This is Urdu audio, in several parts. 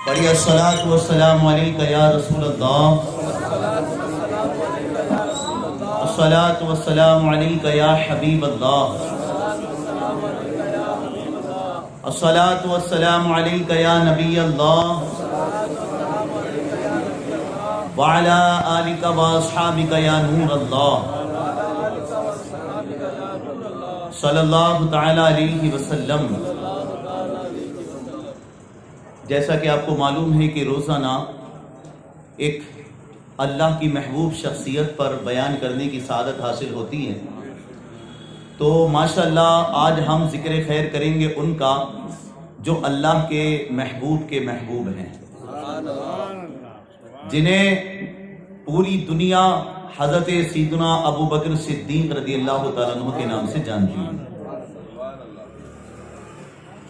بڑی الصلاۃ والسلام علیک یا رسول اللہ، الصلاۃ والسلام علیک یا حبیب اللہ، الصلاۃ والسلام علیک یا نبی اللہ، وعلی آلک واصحابک یا نور اللہ، صلی اللہ تعالی علیہ وسلم۔ جیسا کہ آپ کو معلوم ہے کہ روزانہ ایک اللہ کی محبوب شخصیت پر بیان کرنے کی سعادت حاصل ہوتی ہے، تو ماشاءاللہ آج ہم ذکر خیر کریں گے ان کا جو اللہ کے محبوب ہیں، جنہیں پوری دنیا حضرت سیدنا ابو بکر صدیق رضی اللہ تعالیٰ عنہ کے نام سے جانتی ہے۔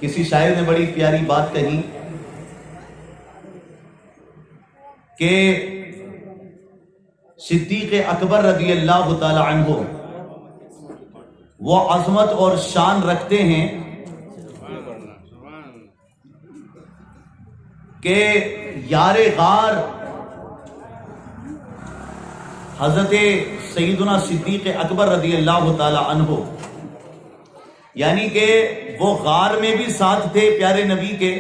کسی شاعر نے بڑی پیاری بات کہی کہ صدیق اکبر رضی اللہ تعالی عنہ وہ عظمت اور شان رکھتے ہیں کہ یار غار حضرت سیدنا صدیق اکبر رضی اللہ تعالی عنہ، یعنی کہ وہ غار میں بھی ساتھ تھے پیارے نبی کے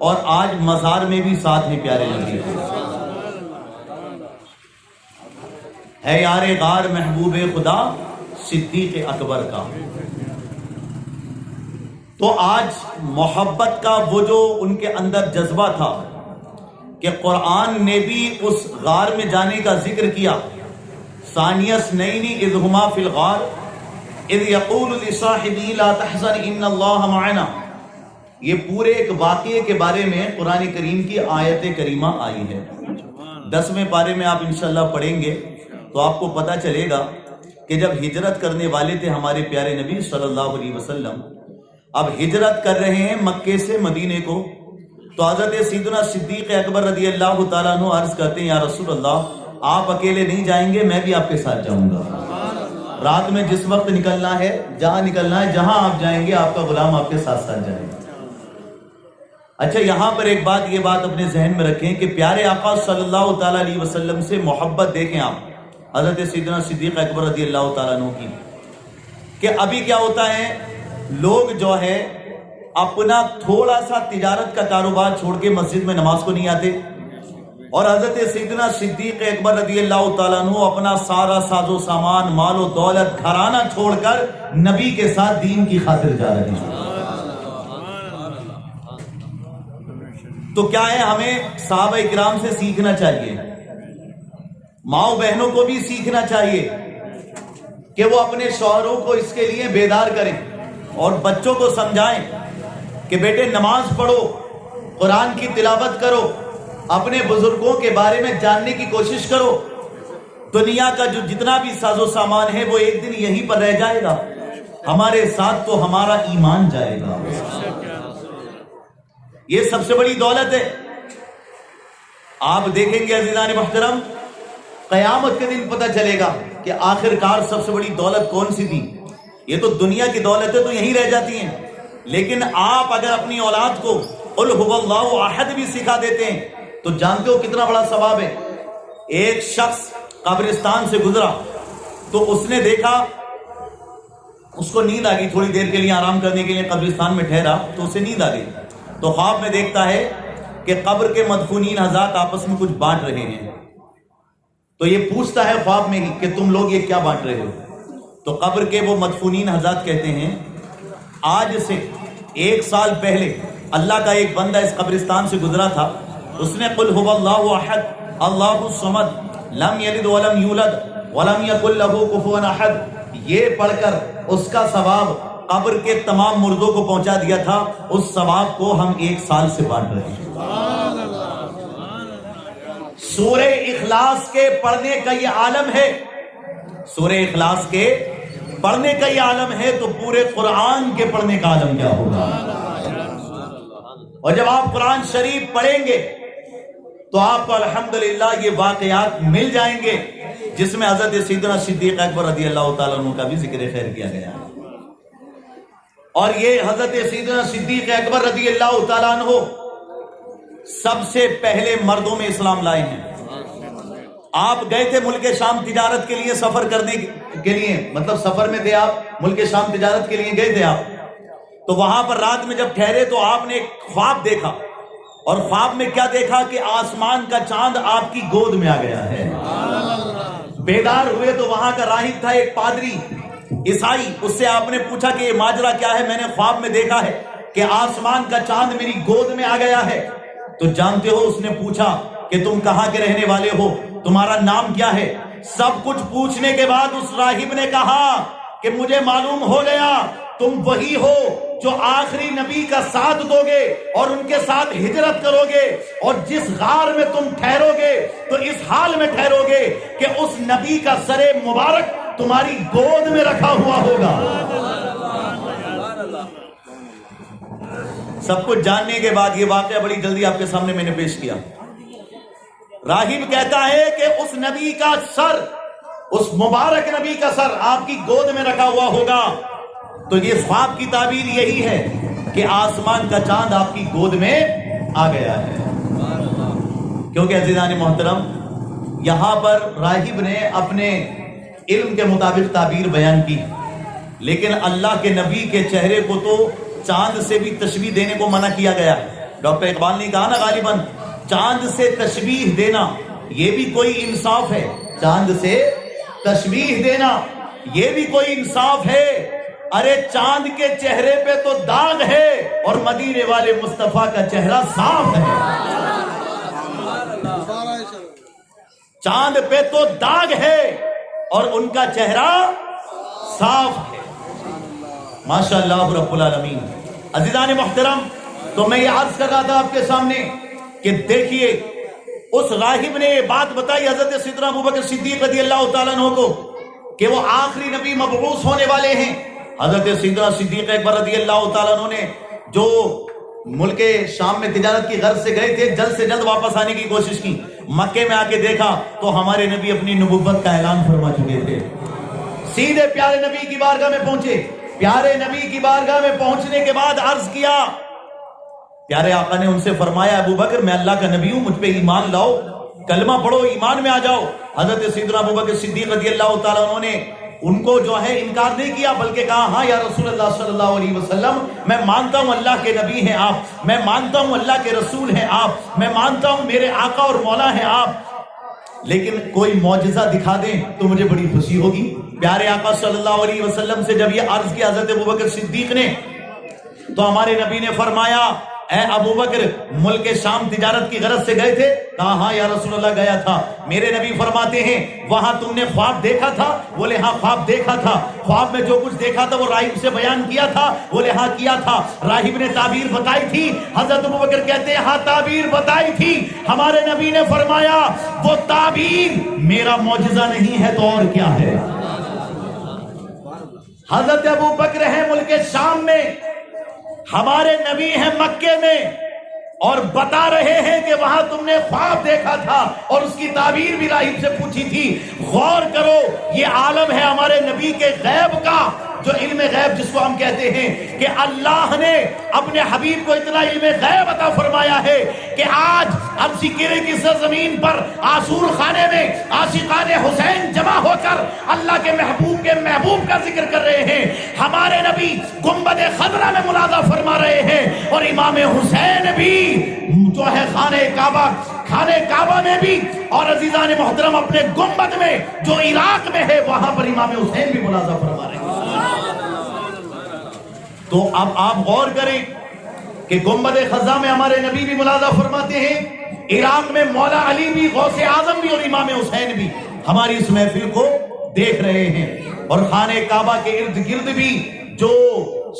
اور آج مزار میں بھی ساتھ ہیں پیارے نبی کے۔ ہے یار غار محبوب خدا صدیق اکبر کا۔ تو آج محبت کا وہ جو ان کے اندر جذبہ تھا کہ قرآن نے بھی اس غار میں جانے کا ذکر کیا، ثانی اثنین اذ ہما فی الغار اذ یقول لصاحبہ لا تحزن ان اللہ معنا، یہ پورے ایک واقعے کے بارے میں قرآن کریم کی آیت کریمہ آئی ہے۔ 10ویں پارے میں آپ انشاءاللہ پڑھیں گے تو آپ کو پتہ چلے گا کہ جب ہجرت کرنے والے تھے ہمارے پیارے نبی صلی اللہ علیہ وسلم، اب ہجرت کر رہے ہیں مکے سے مدینے کو، تو حضرت سیدنا صدیق اکبر رضی اللہ تعالیٰ عنہ عرض کرتے ہیں یا رسول اللہ آپ اکیلے نہیں جائیں گے، میں بھی آپ کے ساتھ جاؤں گا۔ رات میں جس وقت نکلنا ہے، جہاں نکلنا ہے، جہاں آپ جائیں گے آپ کا غلام آپ کے ساتھ ساتھ جائے گا۔ اچھا، یہاں پر ایک بات، یہ بات اپنے ذہن میں رکھیں کہ پیارے آقا صلی اللہ تعالیٰ علیہ وسلم سے محبت دیکھیں آپ حضرت سیدنا صدیق اکبر رضی اللہ تعالیٰ عنہ کی، کہ ابھی کیا ہوتا ہے، لوگ جو ہے اپنا تھوڑا سا تجارت کا کاروبار چھوڑ کے مسجد میں نماز کو نہیں آتے، اور حضرت سیدنا صدیق اکبر رضی اللہ تعالیٰ عنہ اپنا سارا ساز و سامان، مال و دولت، گھرانہ چھوڑ کر نبی کے ساتھ دین کی خاطر جا رہے ہیں۔ تو کیا ہے، ہمیں صحابہ اکرام سے سیکھنا چاہیے، ماؤں بہنوں کو بھی سیکھنا چاہیے کہ وہ اپنے شوہروں کو اس کے لیے بیدار کریں اور بچوں کو سمجھائیں کہ بیٹے نماز پڑھو، قرآن کی تلاوت کرو، اپنے بزرگوں کے بارے میں جاننے کی کوشش کرو۔ دنیا کا جو جتنا بھی ساز و سامان ہے وہ ایک دن یہیں پر رہ جائے گا، ہمارے ساتھ تو ہمارا ایمان جائے گا۔ یہ سب سے بڑی دولت ہے۔ آپ دیکھیں گے عزیزان محترم، قیامت کے دن پتہ چلے گا کہ آخر کار سب سے بڑی دولت کون سی تھی۔ یہ تو دنیا کی دولتیں تو یہیں رہ جاتی ہیں، لیکن آپ اگر اپنی اولاد کو قل هو اللہ احد بھی سکھا دیتے ہیں تو جانتے ہو کتنا بڑا ثواب ہے۔ ایک شخص قبرستان سے گزرا تو اس نے دیکھا، اس کو نیند آ گئی، تھوڑی دیر کے لیے آرام کرنے کے لیے قبرستان میں ٹھہرا تو اسے نیند آ گئی، تو خواب میں دیکھتا ہے کہ قبر کے مدفونین حضرات آپس میں کچھ بانٹ رہے ہیں، تو یہ پوچھتا ہے خواب میں ہی کہ تم لوگ یہ کیا بانٹ رہے ہو؟ تو قبر کے وہ مدفونین حضرات کہتے ہیں آج سے 1 سال پہلے اللہ کا ایک بندہ اس قبرستان سے گزرا تھا، اس نے قل هو اللہ احد اللہ الصمد لم یلد ولم یولد ولم یکن له کفوا احد، یہ پڑھ کر اس کا ثواب قبر کے تمام مردوں کو پہنچا دیا تھا، اس ثواب کو ہم 1 سال سے بانٹ رہے ہیں۔ سورہ اخلاص کے پڑھنے کا یہ عالم ہے، سورہ اخلاص کے پڑھنے کا یہ عالم ہے تو پورے قرآن کے پڑھنے کا عالم کیا ہوگا۔ اور جب آپ قرآن شریف پڑھیں گے تو آپ کو الحمدللہ یہ واقعات مل جائیں گے جس میں حضرت سیدنا صدیق اکبر رضی اللہ تعالیٰ عنہ کا بھی ذکر خیر کیا گیا ہے۔ اور یہ حضرت سیدنا صدیق اکبر رضی اللہ تعالیٰ عنہ سب سے پہلے مردوں میں اسلام لائے ہیں۔ آپ گئے تھے ملک شام تجارت کے لیے، سفر کرنے کے لیے، مطلب سفر میں تھے آپ، ملک شام تجارت کے لیے گئے تھے آپ، تو وہاں پر رات میں جب ٹھہرے تو آپ نے ایک خواب دیکھا، اور خواب میں کیا دیکھا کہ آسمان کا چاند آپ کی گود میں آ گیا ہے۔ بیدار ہوئے تو وہاں کا راہب تھا، ایک پادری عیسائی، اس سے آپ نے پوچھا کہ یہ ماجرا کیا ہے؟ میں نے خواب میں دیکھا ہے کہ آسمان کا چاند میری گود میں آ گیا ہے۔ تو جانتے ہو اس نے پوچھا کہ تم کہاں کے رہنے والے ہو، تمہارا نام کیا ہے؟ سب کچھ پوچھنے کے بعد اس راہب نے کہا کہ مجھے معلوم ہو گیا تم وہی ہو جو آخری نبی کا ساتھ دو گے اور ان کے ساتھ ہجرت کرو گے، اور جس غار میں تم ٹھہرو گے تو اس حال میں ٹھہرو گے کہ اس نبی کا سر مبارک تمہاری گود میں رکھا ہوا ہوگا۔ سب کچھ جاننے کے بعد یہ واقعہ بڑی جلدی آپ کے سامنے میں نے پیش کیا۔ راہب کہتا ہے کہ اس نبی کا سر، اس مبارک نبی کا سر آپ کی گود میں رکھا ہوا ہوگا۔ تو یہ خواب کی تعبیر یہی ہے کہ آسمان کا چاند آپ کی گود میں آ گیا ہے۔ کیونکہ عزیزان محترم، یہاں پر راہب نے اپنے علم کے مطابق تعبیر بیان کی، لیکن اللہ کے نبی کے چہرے کو تو چاند سے بھی تشبیہ دینے کو منع کیا گیا ہے۔ ڈاکٹر اقبال نے کہا نا غالباً چاند سے تشبیہ دینا یہ بھی کوئی انصاف ہے، چاند سے تشبیہ دینا یہ بھی کوئی انصاف ہے۔ ارے چاند کے چہرے پہ تو داغ ہے اور مدینے والے مصطفیٰ کا چہرہ صاف ہے۔ چاند پہ تو داغ ہے اور ان کا چہرہ صاف ہے۔ ماشاءاللہ رب العالمین۔ عزیزان محترم، تو میں یہ عرض کر رہا تھا آپ کے سامنے کہ دیکھیے اس راہب نے یہ بات بتائی حضرت سیدنا ابوبکر صدیق رضی اللہ تعالیٰ عنہ کو کہ وہ آخری نبی مبعوث ہونے والے ہیں۔ حضرت سیدنا صدیق اکبر رضی اللہ تعالیٰ عنہ نے جو ملک شام میں تجارت کی غرض سے گئے تھے، جلد سے جلد واپس آنے کی کوشش کی۔ مکے میں آ کے دیکھا تو ہمارے نبی اپنی نبوت کا اعلان فرما چکے تھے۔ سیدھے پیارے نبی کی بارگاہ میں پہنچے، پیارے نبی کی بارگاہ میں پہنچنے کے بعد عرض کیا، پیارے آقا نے ان سے فرمایا ابو بکر میں اللہ کا نبی ہوں، مجھ پہ ایمان لاؤ، کلمہ پڑھو، ایمان میں آ جاؤ۔ حضرت سیدنا ابو بکر صدیق رضی اللہ تعالیٰ عنہ نے ان کو جو ہے انکار نہیں کیا، بلکہ کہا ہاں یا رسول اللہ صلی اللہ علیہ وسلم، میں مانتا ہوں اللہ کے نبی ہیں آپ، میں مانتا ہوں اللہ کے رسول ہیں آپ، میں مانتا ہوں میرے آقا اور مولا ہیں آپ، لیکن کوئی معجزہ دکھا دیں تو مجھے بڑی خوشی ہوگی۔ پیارے آقا صلی اللہ علیہ وسلم سے جب یہ عرض کیا حضرت ابو بکر صدیق نے، تو ہمارے نبی نے فرمایا اے ابو بکر ملک شام تجارت کی غرض سے گئے تھے؟ کہا ہاں یا رسول اللہ گیا تھا۔ میرے نبی فرماتے ہیں وہاں تم نے خواب دیکھا تھا؟ بولے ہاں خواب دیکھا تھا۔ خواب میں جو کچھ دیکھا تھا وہ راہب سے بیان کیا تھا؟ بولے ہاں کیا تھا۔ راہب نے تعبیر بتائی تھی؟ حضرت ابو بکر کہتے ہیں ہاں تعبیر بتائی تھی۔ ہمارے نبی نے فرمایا وہ تعبیر میرا معجزہ نہیں ہے تو اور کیا ہے۔ حضرت ابو بکر ہیں ملک شام میں، ہمارے نبی ہیں مکے میں، اور بتا رہے ہیں کہ وہاں تم نے خواب دیکھا تھا اور اس کی تعبیر بھی راہب سے پوچھی تھی۔ غور کرو، یہ عالم ہے ہمارے نبی کے غیب کا، جو علم غیب جس کو ہم کہتے ہیں کہ اللہ نے اپنے حبیب کو اتنا علم غیب عطا فرمایا ہے کہ آج اب سکیرے کی سرزمین پر آسور خانے میں عاشقان حسین جمع ہو کر اللہ کے محبوب کا ذکر کر رہے ہیں۔ ہمارے نبی گنبد خضرا میں ملازہ فرما رہے ہیں، اور امام حسین بھی جو ہے خانہ کعبہ میں بھی، اور عزیزان محترم اپنے گنبد میں جو عراق میں ہے وہاں پر امام حسین بھی ملازہ فرما رہے ہیں۔ تو اب آپ غور کریں کہ گنبد خضرا میں ہمارے نبی بھی ملازہ فرماتے ہیں، عراق میں مولا علی بھی، غوث اعظم بھی اور امام حسین بھی ہماری اس محفل کو دیکھ رہے ہیں، اور خانہ کعبہ کے ارد گرد بھی جو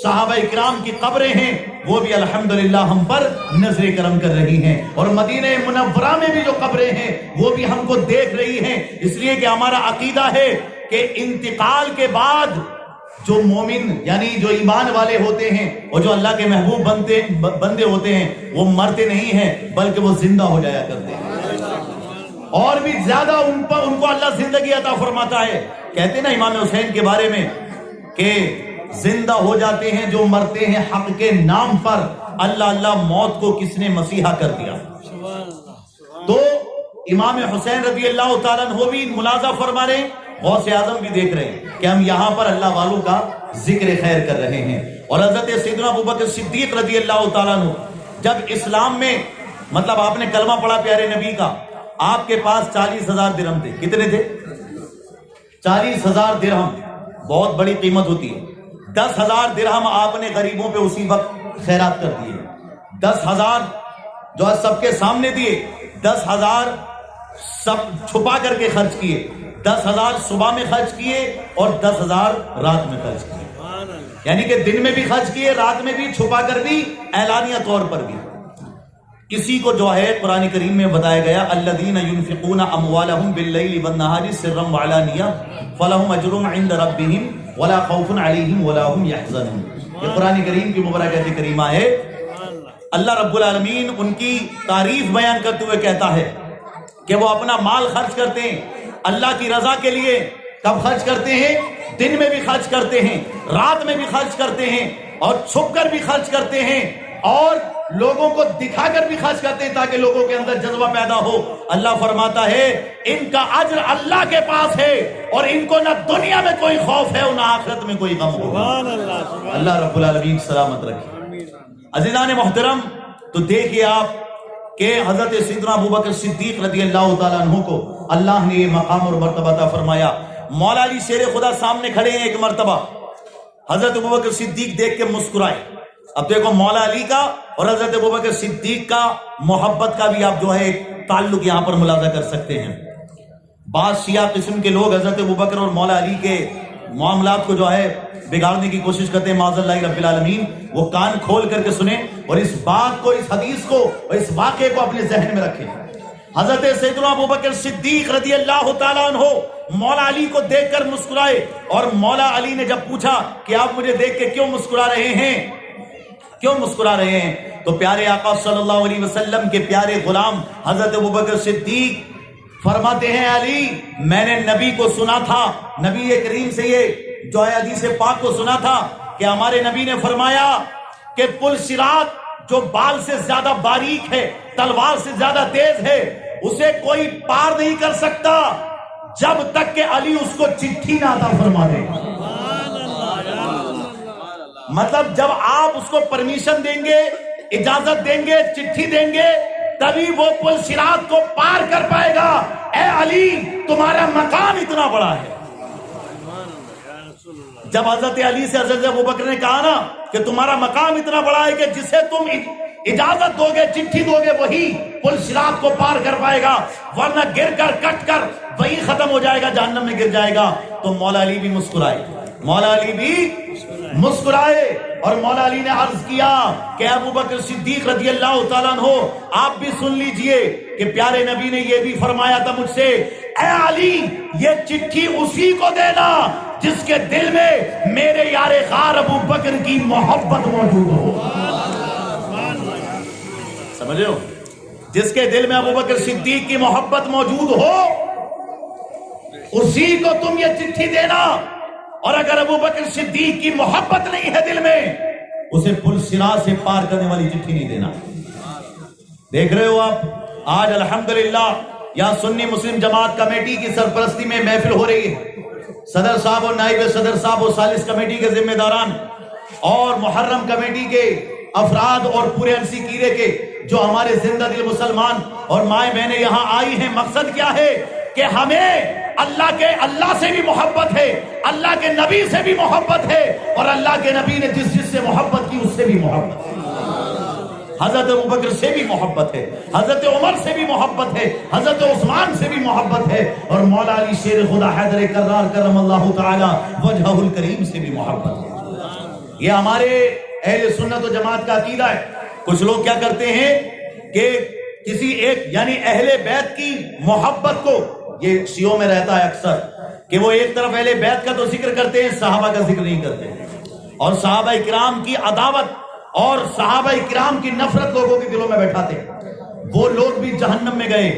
صحابہ اکرام کی قبریں ہیں وہ بھی الحمدللہ ہم پر نظر کرم کر رہی ہیں، اور مدینہ منورہ میں بھی جو قبریں ہیں وہ بھی ہم کو دیکھ رہی ہیں، اس لیے کہ ہمارا عقیدہ ہے کہ انتقال کے بعد جو مومن یعنی جو ایمان والے ہوتے ہیں اور جو اللہ کے محبوب بندے ہوتے ہیں وہ مرتے نہیں ہیں بلکہ وہ زندہ ہو جایا کرتے ہیں، اور بھی زیادہ ان کو اللہ زندگی عطا فرماتا ہے۔ کہتے ہیں نا امام حسین کے بارے میں کہ زندہ ہو جاتے ہیں جو مرتے ہیں حق کے نام پر. اللہ اللہ موت کو کس نے مسیحا کر دیا. تو امام حسین رضی اللہ تعالیٰ عنہ بھی ملاحظہ فرما رہے ہیں, غوث اعظم بھی دیکھ رہے ہیں کہ ہم یہاں پر اللہ والوں کا ذکر خیر کر رہے ہیں. اور حضرت سیدنا ابوبکر صدیق رضی اللہ تعالیٰ عنہ جب اسلام میں مطلب آپ نے کلمہ پڑھا پیارے نبی کا, آپ کے پاس 40,000 درہم تھے. کتنے تھے؟ 40,000 درہم. بہت بڑی قیمت ہوتی ہے. 10,000 درہم آپ نے غریبوں پہ اسی وقت خیرات کر دیے. 10,000 جو ہے سب کے سامنے دیے, 10,000 سب چھپا کر کے خرچ کیے, 10,000 صبح میں خرچ کیے اور 10,000 رات میں خرچ کیے. یعنی کہ دن میں بھی خرچ کیے, رات میں بھی, چھپا کر بھی, اعلانیہ طور پر بھی. اسی کو جو ہے قرآن کریم میں بتایا گیا الذین ينفقون اموالهم باللیل والنہار سرا وعلانیہ فلہم اجر عند ربہم ولا خوف علیہم ولا هم يحزنون. یہ قرآن کریم کی مبارک آیت کریمہ ہے. اللہ رب العالمین ان کی تعریف بیان کرتے ہوئے کہتا ہے کہ وہ اپنا مال خرچ کرتے ہیں اللہ کی رضا کے لیے. کب خرچ کرتے ہیں؟ دن میں بھی خرچ کرتے ہیں, رات میں بھی خرچ کرتے ہیں, اور چھپ کر بھی خرچ کرتے ہیں, اور لوگوں کو دکھا کر بھی خرچ کرتے ہیں تاکہ لوگوں کے اندر جذبہ پیدا ہو. اللہ فرماتا ہے ان کا اجر اللہ کے پاس ہے, اور ان کو نہ دنیا میں کوئی خوف ہے نہ آخرت میں کوئی غم ہوگا. اللہ رب العالمین سلامت رکھے. عزیزان محترم, تو دیکھیے آپ کہ حضرت سیدنا ابوبکر صدیق رضی اللہ تعالیٰ عنہ کو اللہ نے یہ مقام اور مرتبہ عطا فرمایا. مولا علی شیر خدا سامنے کھڑے ہیں. ایک مرتبہ حضرت ابوبکر صدیق دیکھ کے مسکرائے. اب دیکھو مولا علی کا اور حضرت ابوبکر صدیق کا محبت کا بھی آپ جو ہے ایک تعلق یہاں پر ملاحظہ کر سکتے ہیں. بعض شیعہ قسم کے لوگ حضرت ابوبکر اور مولا علی کے معاملات کو جو ہے بگاڑنے کی کوشش کرتے ہیں. معاذ اللہ رب العالمین, وہ کان کھول کر کے سنیں اور اس بات کو, اس حدیث کو اور اس واقعے کو اپنے ذہن میں رکھیں. حضرت سیدنا ابوبکر صدیق رضی اللہ تعالیٰ عنہ مولا علی کو دیکھ کر مسکرائے, اور مولا علی نے جب پوچھا کہ آپ مجھے دیکھ کے کیوں مسکرا رہے ہیں, کیوں مسکرا رہے ہیں, تو پیارے آقا صلی اللہ علیہ وسلم کے پیارے غلام حضرت ابوبکر صدیق فرماتے ہیں علی, میں نے نبی کو سنا تھا, نبی کریم سے یہ جو ہے حدیث پاک کو سنا تھا کہ ہمارے نبی نے فرمایا کہ پل صراط جو بال سے زیادہ باریک ہے, تلوار سے زیادہ تیز ہے, اسے کوئی پار نہیں کر سکتا جب تک کہ علی اس کو چٹھی نہ عطا فرما دے. مطلب جب آپ اس کو پرمیشن دیں گے, اجازت دیں گے, چٹھی دیں گے, تبھی وہ پل صراط کو پار کر پائے گا. اے علی تمہارا مقام اتنا بڑا ہے. جب حضرت علی سے حضرت ابوبکر نے کہا نا کہ تمہارا مقام اتنا بڑا ہے کہ جسے تم اجازت دو گے, چٹھی دو گے, وہی پل صراط کو پار کر پائے گا, ورنہ گر کر کٹ کر وہی ختم ہو جائے گا, جہنم میں گر جائے گا. تو مولا علی بھی مسکرائے, مولا علی بھی مسکرائے, اور مولا علی نے عرض کیا کہ ابوبکر صدیق رضی اللہ تعالیٰ عنہ آپ بھی سن لیجئے کہ پیارے نبی نے یہ بھی فرمایا تھا مجھ سے, اے علی یہ چٹھی اسی کو دینا جس کے دل میں میرے یار غار ابوبکر کی محبت موجود ہو. سمجھے ہو, جس کے دل میں ابوبکر صدیق کی محبت موجود ہو اسی کو تم یہ چٹھی دینا, اور اگر ابوبکر صدیق کی محبت نہیں ہے دل میں اسے پل صراط سے پار کرنے والی چٹھی نہیں دینا. دیکھ رہے ہو آپ آج الحمدللہ یہاں سنی مسلم جماعت کمیٹی کی سرپرستی میں محفل ہو رہی ہے. صدر صاحب اور نائب صدر صاحب اور ثالث کمیٹی کے ذمہ داران اور محرم کمیٹی کے افراد اور پورے انسی کیرے کے جو ہمارے زندہ دل مسلمان اور مائیں بہنیں یہاں آئی ہیں, مقصد کیا ہے کہ ہمیں اللہ سے بھی محبت ہے, اللہ کے نبی سے بھی محبت ہے, اور اللہ کے نبی نے جس سے محبت کی اس سے بھی محبت ہے. حضرت ابوبکر سے بھی محبت ہے, حضرت عمر سے بھی محبت ہے, حضرت عثمان سے بھی محبت ہے, اور مولا علی شیر خدا حیدر کرار کرم اللہ تعالی وجہہ الکریم سے بھی محبت ہے. یہ ہمارے اہل سنت و جماعت کا عقیدہ ہے. کچھ لوگ کیا کرتے ہیں کہ کسی ایک یعنی اہل بیت کی محبت کو, یہ شیعوں میں رہتا ہے اکثر کہ وہ ایک طرف اہل بیت کا تو ذکر کرتے ہیں, صحابہ کا ذکر نہیں کرتے, اور صحابہ کرام کی عداوت اور صحابہ کرام کی نفرت لوگوں کے دلوں میں بیٹھاتے ہیں. وہ لوگ بھی جہنم میں گئے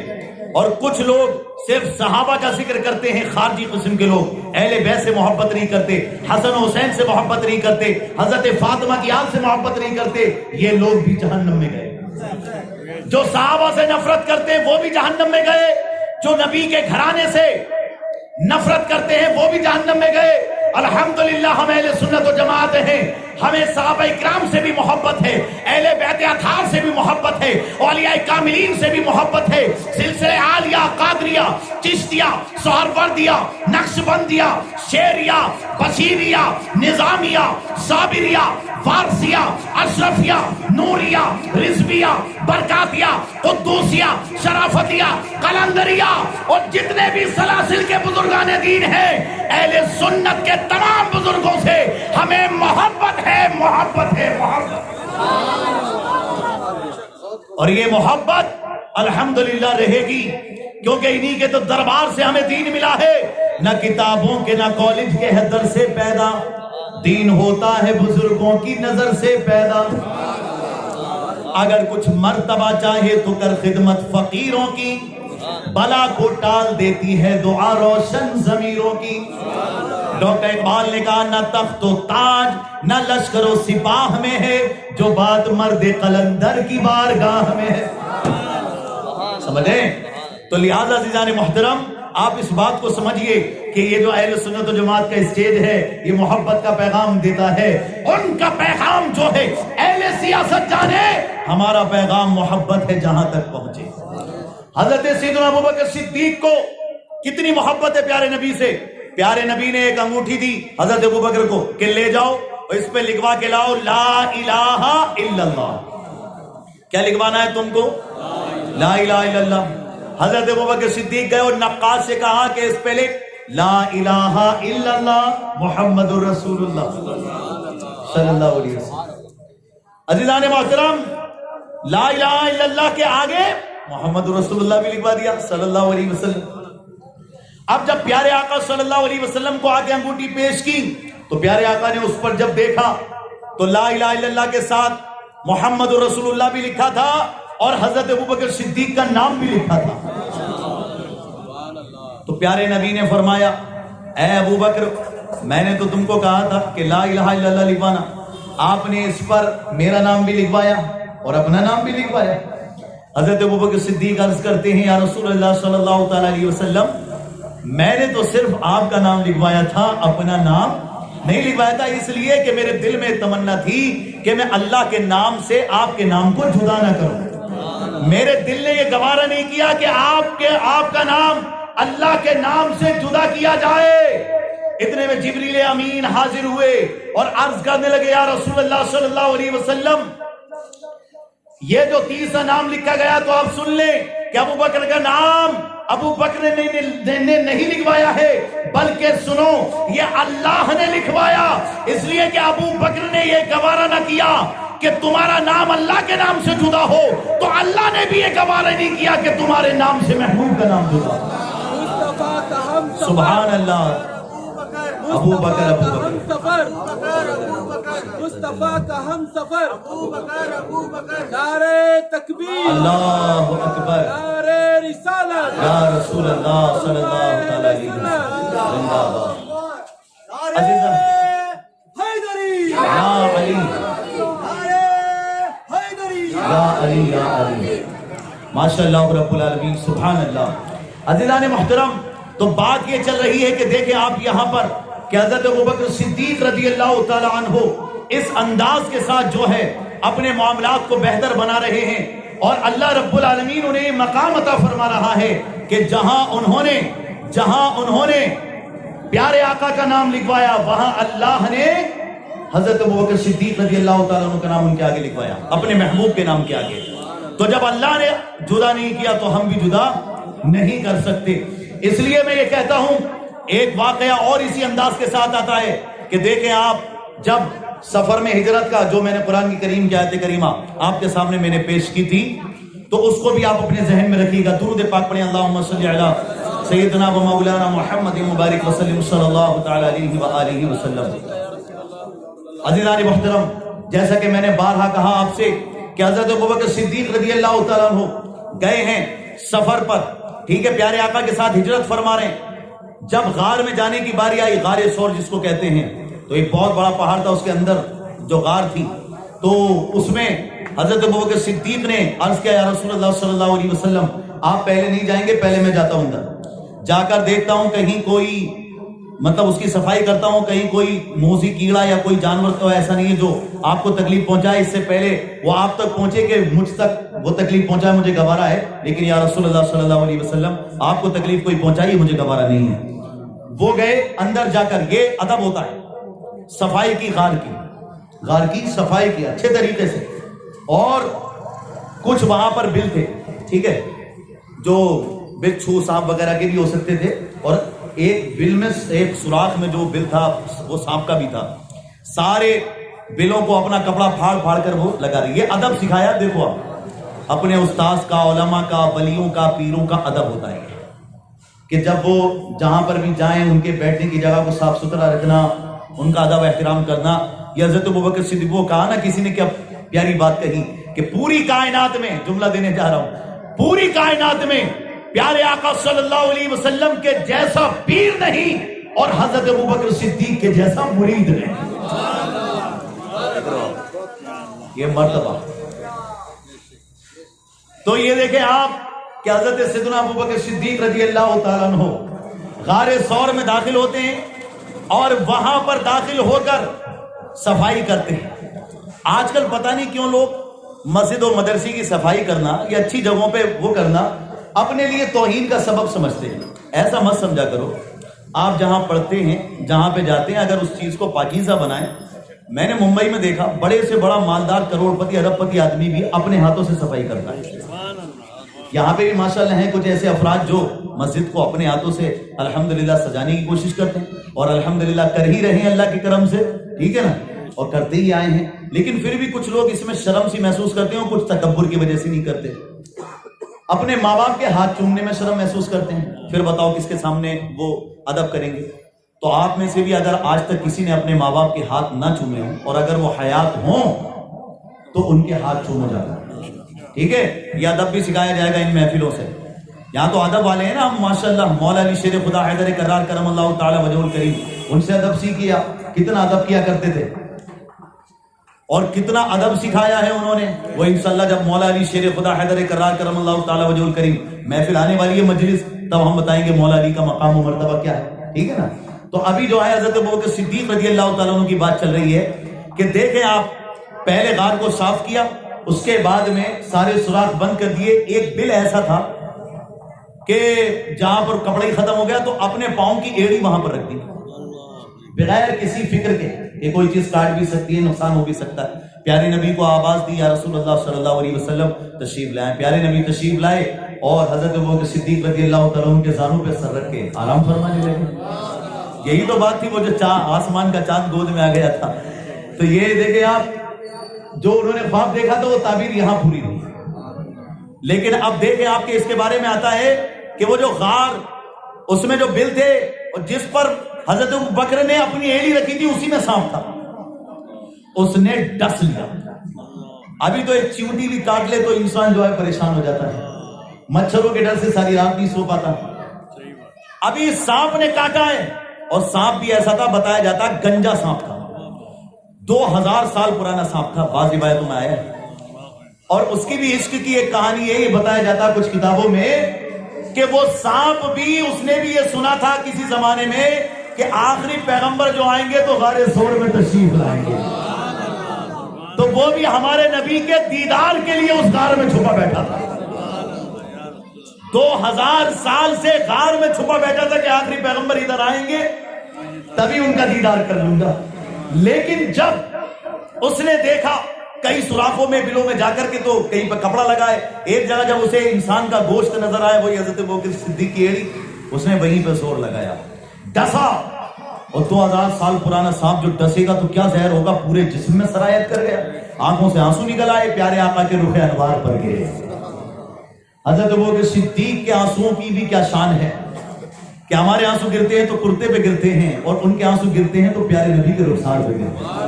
اور کچھ لوگ صرف صحابہ کا ذکر کرتے ہیں، خارجی قسم کے لوگ اہل بیت سے محبت نہیں کرتے، حسن و حسین سے محبت نہیں کرتے، حضرت فاطمہ کی آل سے محبت نہیں کرتے، یہ لوگ بھی جہنم میں گئے۔ جو صحابہ سے نفرت کرتے ہیں وہ بھی جہنم میں گئے، جو نبی کے گھرانے سے نفرت کرتے ہیں وہ بھی جہنم میں گئے۔ الحمدللہ ہم اہل سنت و جماعت ہیں، ہمیں صحابہ اکرام سے بھی محبت ہے، اہل بیت اطہار سے بھی محبت ہے، اولیاء کاملین سے بھی محبت ہے، سلسلہ عالیہ، قادریہ، چشتیہ، سہروردیہ، نقشبندیہ، شیریہ، بشیریہ، نظامیہ، صابریہ، فارسیہ، اشرفیہ، نوریہ، رضویہ، برکاتیہ، قدوسیہ، شرافتیہ، قلندریہ اور جتنے بھی سلاسل کے بزرگان دین ہیں، اہل سنت کے تمام بزرگوں سے ہمیں محبت ہے، محبت ہے، محبت۔ اور یہ محبت الحمدللہ رہے گی، کیونکہ انہی کے تو دربار سے ہمیں دین ملا ہے، نہ کتابوں کے نہ کالج کے حدر سے پیدا، دین ہوتا ہے بزرگوں کی نظر سے پیدا۔ اگر کچھ مرتبہ چاہے تو کر خدمت فقیروں کی، بلا کو ٹال دیتی ہے دعا روشن ضمیروں کی۔ ڈاکٹر اقبال نے کہا نہ تخت و تاج نہ لشکر و سپاہ میں ہے، جو بات مرد قلندر کی بارگاہ میں ہے۔ سمجھیں؟ تو لہذا عزیزان محترم، آپ اس بات کو سمجھئے کہ یہ جو اہل سنت و جماعت کا اسٹیج ہے یہ محبت کا پیغام دیتا ہے، ان کا پیغام جو ہے اہل سیاست جانے، ہمارا پیغام محبت ہے جہاں تک پہنچے۔ حضرت سیدنا ابوبکر صدیق کو کتنی محبت ہے پیارے نبی سے، پیارے نبی نے ایک انگوٹھی دی حضرت ابوبکر کو کہ لے جاؤ اور اس پہ لکھوا کے لاؤ لا الہ الا اللہ۔ کیا لکھوانا ہے تم کو؟ لا الہ الا اللہ۔ حضرت ابوبکر صدیق گئے اور نقاش سے کہا کہ اس پہ لکھ لا الہ الا اللہ محمد الرسول اللہ صلی اللہ علیہ وسلم۔ عزیزان محترم، لا الہ الا اللہ کے آگے محمد رسول اللہ بھی لکھوا دیا صلی اللہ علیہ وسلم۔ اب جب پیارے آقا صلی اللہ علیہ وسلم کو آگے انگوٹھی پیش کی تو پیارے آقا نے اس پر جب دیکھا تو لا الہ الا اللہ کے ساتھ محمد رسول اللہ بھی لکھا تھا اور حضرت ابوبکر صدیق کا نام بھی لکھا تھا۔ تو پیارے نبی نے فرمایا اے ابوبکر، میں نے تو تم کو کہا تھا کہ لا الہ الا اللہ لکھوانا، آپ نے اس پر میرا نام بھی لکھوایا اور اپنا نام بھی لکھوایا۔ حضرت ابوبکر صدیق عرض کرتے ہیں یا رسول اللہ صلی اللہ تعالی علیہ وسلم، میں نے تو صرف آپ کا نام لکھوایا تھا، اپنا نام نہیں لکھوایا تھا، اس لیے کہ میرے دل میں تمنا تھی کہ میں اللہ کے نام سے آپ کے نام کو جدا نہ کروں۔ میرے دل نے یہ گوارا نہیں کیا کہ آپ کا نام اللہ کے نام سے جدا کیا جائے۔ اتنے میں جبریل امین حاضر ہوئے اور عرض کرنے لگے یا رسول اللہ صلی اللہ علیہ وسلم، یہ جو تیسرا نام لکھا گیا تو آپ سن لیں کہ ابو بکر کا نام ابو بکر نے نہیں لکھوایا ہے، بلکہ سنو یہ اللہ نے لکھوایا، اس لیے کہ ابو بکر نے یہ گوارا نہ کیا کہ تمہارا نام اللہ کے نام سے جدا ہو، تو اللہ نے بھی یہ گوارا نہیں کیا کہ تمہارے نام سے محبوب کا نام جدا ہو۔ سبحان اللہ، ابو بکر مصطفیٰ کا ہم سفر، نعرہ تکبیر، اللہ اکبر، نعرہ رسالت، یا رسول اللہ صلی اللہ علیہ وسلم، زندہ باد۔ عزیزاں، حیدری، یا علی، نعرہ حیدری، یا علی، یا علی، ماشاءاللہ رب العالمین، سبحان اللہ۔ عزیزان محترم، تو بات یہ چل رہی ہے کہ دیکھیں آپ یہاں پر کہ حضرت ابوبکر صدیق رضی اللہ تعالی عنہ اس انداز کے ساتھ جو ہے اپنے معاملات کو بہتر بنا رہے ہیں، اور اللہ رب العالمین انہیں مقام عطا فرما رہا ہے کہ جہاں انہوں نے پیارے آقا کا نام لکھوایا، وہاں اللہ نے حضرت ابوبکر صدیق رضی اللہ تعالیٰ عنہ کا نام ان کے آگے لکھوایا، اپنے محبوب کے نام کے آگے۔ تو جب اللہ نے جدا نہیں کیا تو ہم بھی جدا نہیں کر سکتے۔ اس لیے میں یہ کہتا ہوں، ایک واقعہ اور اسی انداز کے ساتھ آتا ہے کہ دیکھیں آپ جب سفر میں ہجرت کا جو میں نے قرآن کی کریم کی آیت کریمہ آپ کے سامنے میں نے پیش کی تھی، تو اس کو بھی آپ اپنے ذہن میں رکھیے گا۔ درود پاک پڑھیں، اللہم صلی علی سیدنا و مولانا محمد مبارک وسلم صلی اللہ تعالی علیہ وآلہ وسلم۔ عزیزان محترم، جیسا کہ میں نے بارہا کہا آپ سے کہ حضرت ابوبکر صدیق رضی اللہ تعالیٰ عنہ گئے ہیں سفر پر، ٹھیک ہے، پیارے آقا کے ساتھ ہجرت فرما رہے ہیں. جب غار میں جانے کی باری آئی، غار ثور جس کو کہتے ہیں، تو ایک بہت بڑا پہاڑ تھا، اس کے اندر جو غار تھی، تو اس میں حضرت ابوبکر صدیق نے عرض کیا، یا رسول اللہ صلی اللہ علیہ وسلم آپ پہلے نہیں جائیں گے، پہلے میں جاتا ہوں اندر، جا کر دیکھتا ہوں کہیں کوئی مطلب اس کی صفائی کرتا ہوں، کہیں کوئی موذی کیڑا یا کوئی جانور تو ایسا نہیں ہے جو آپ کو تکلیف پہنچائے، اس سے پہلے وہ آپ تک پہنچے کہ مجھ تک وہ تکلیف پہنچائے مجھے گوارا ہے، لیکن یا رسول اللہ صلی اللہ علیہ وسلم آپ کو تکلیف کوئی پہنچائی مجھے گوارا نہیں ہے. وہ گئے اندر جا کر، یہ ادب ہوتا ہے صفائی کی، غار کی صفائی کی اچھے طریقے سے. اور کچھ وہاں پر بل تھے، ٹھیک ہے، جو بچھو سانپ وغیرہ کے بھی ہو سکتے تھے، اور ایک بل میں، ایک سوراخ میں جو بل تھا وہ سانپ کا بھی تھا. سارے بلوں کو اپنا کپڑا پھاڑ پھاڑ کر وہ لگا رہی. یہ ادب سکھایا. دیکھو آپ اپنے استاذ کا، علماء کا، ولیوں کا، پیروں کا ادب ہوتا ہے کہ جب وہ جہاں پر بھی جائیں ان کے بیٹھنے کی جگہ کو صاف ستھرا رکھنا، ان کا ادب احترام کرنا. یہ حضرت ابوبکر صدیق، وہ کہا نا کسی نے کیا پیاری بات کہی کہ پوری کائنات میں، جملہ دینے جا رہا ہوں، پوری کائنات میں پیارے آقا صلی اللہ علیہ وسلم کے جیسا پیر نہیں اور حضرت ابوبکر صدیق کے جیسا مرید نہیں. یہ مرتبہ. تو یہ دیکھیں آپ کہ حضرت سیدنا ابوبکر صدیق رضی اللہ تعالیٰ عنہ غار ثور میں داخل ہوتے ہیں اور وہاں پر داخل ہو کر صفائی کرتے ہیں. آج کل پتہ نہیں کیوں لوگ مسجد اور مدرسے کی صفائی کرنا یا اچھی جگہوں پہ وہ کرنا اپنے لیے توہین کا سبب سمجھتے ہیں. ایسا مت سمجھا کرو. آپ جہاں پڑھتے ہیں، جہاں پہ جاتے ہیں، اگر اس چیز کو پاکیزہ بنائیں. میں نے ممبئی میں دیکھا بڑے سے بڑا مالدار کروڑ پتی ارب پتی آدمی بھی اپنے ہاتھوں سے صفائی کرتا ہے. یہاں پہ بھی ماشاءاللہ ہیں کچھ ایسے افراد جو مسجد کو اپنے ہاتھوں سے الحمدللہ سجانے کی کوشش کرتے ہیں اور الحمدللہ کر ہی رہے ہیں اللہ کے کرم سے، ٹھیک ہے نا، اور کرتے ہی آئے ہیں. لیکن پھر بھی کچھ لوگ اس میں شرم سی محسوس کرتے ہیں اور کچھ تکبر کی وجہ سے نہیں کرتے. اپنے ماں باپ کے ہاتھ چومنے میں شرم محسوس کرتے ہیں، پھر بتاؤ کس کے سامنے وہ ادب کریں گے. تو آپ میں سے بھی اگر آج تک کسی نے اپنے ماں باپ کے ہاتھ نہ چومے ہوں اور اگر وہ حیات ہوں تو ان کے ہاتھ چومو جاتا ہے، ٹھیک ہے. یہ ادب بھی سکھایا جائے گا ان محفلوں سے. یہاں تو ادب والے ہیں نا ہم ماشاءاللہ. مولا علی شیر خدا حیدر کرار کرم اللہ تعالی وجہ الکریم، ان سے ادب سیکھیا. کتنا ادب کیا کرتے تھے اور کتنا ادب سکھایا ہے انہوں نے. وہ انشاءاللہ جب مولا علی شیر خدا حیدر کرار کرم اللہ تعالی وجہ الکریم محفل آنے والی ہے مجلس، تب ہم بتائیں گے مولا علی کا مقام و مرتبہ کیا ہے، ٹھیک ہے نا. تو ابھی جو ہے حضرت ابوبکر صدیق رضی اللہ تعالیٰ عنہ کی بات چل رہی ہے کہ دیکھیں آپ، پہلے غار کو صاف کیا، اس کے بعد میں سارے سوراخ بند کر دیے. ایک بل ایسا تھا کہ جہاں پر کپڑا ہی ختم ہو گیا تو اپنے پاؤں کی ایڑی وہاں پر رکھ دی بغیر کسی فکر کے کہ کوئی چیز کاٹ بھی سکتی ہے، نقصان ہو بھی سکتا ہے. پیارے نبی کو آواز دی، یا رسول اللہ صلی اللہ علیہ وسلم تشریف لائیں. پیارے نبی تشریف لائے اور حضرت ابوبکر صدیق رضی اللہ تعالیٰ عنہ کے زانوں پہ سر رکھ کے آرام فرمانے لگے. یہی تو بات تھی، وہ جو آسمان کا چاند گود میں آ گیا تھا. تو یہ دیکھیں آپ، جو انہوں نے خواب دیکھا تھا وہ تعبیر یہاں پوری ہوئی. لیکن اب دیکھیں آپ کے اس کے بارے میں آتا ہے کہ وہ جو غار، اس میں جو بل تھے اور جس پر حضرت ابوبکر نے اپنی ایڑی رکھی تھی اسی میں سانپ تھا. اس نے ڈس لیا. ابھی تو ایک چیونٹی بھی کاٹ لے تو انسان جو ہے پریشان ہو جاتا ہے، مچھروں کے ڈر سے ساری رات نہیں سو پاتا. ابھی سانپ نے کاٹا ہے، اور سانپ بھی ایسا تھا، بتایا جاتا گنجا سانپ تھا، 2000 سال پرانا سانپ تھا، بعض روایتوں میں آیا ہے. اور اس کی بھی عشق کی ایک کہانی ہے، یہ بتایا جاتا کچھ کتابوں میں کہ وہ سانپ بھی، اس نے بھی یہ سنا تھا کسی زمانے میں کہ آخری پیغمبر جو آئیں گے تو غار ثور میں تشریف لائیں گے. تو وہ بھی ہمارے نبی کے دیدار کے لیے اس غار میں چھپا بیٹھا تھا. 2000 سال سے غار میں چھپا بیٹھا تھا کہ آخری پیغمبر ادھر آئیں گے تبھی ان کا دیدار کر لوں گا. لیکن جب اس نے دیکھا کئی سوراخوں میں، بلوں میں جا کر کے، تو کہیں پہ کپڑا لگا ہے، ایک جگہ جب اسے انسان کا گوشت نظر آیا، وہی حضرت ابوبکر صدیق کی ایڑی، اس نے وہیں پہ زور لگایا، ڈسا. اور 2000 سال پرانا سانپ جو ڈسے گا تو کیا زہر ہوگا، پورے جسم میں سرایت کر گیا. آنکھوں سے آنسو نکل آئے، پیارے آقا کے رخ انوار پر گئے. حضرت ابوبکر صدیق کے آنسوؤں کی بھی کیا شان ہے کہ ہمارے آنسو گرتے ہیں تو کرتے پہ گرتے ہیں، اور ان کے آنسو گرتے ہیں تو پیارے نبی کے رخسار پہ گرتے ہیں.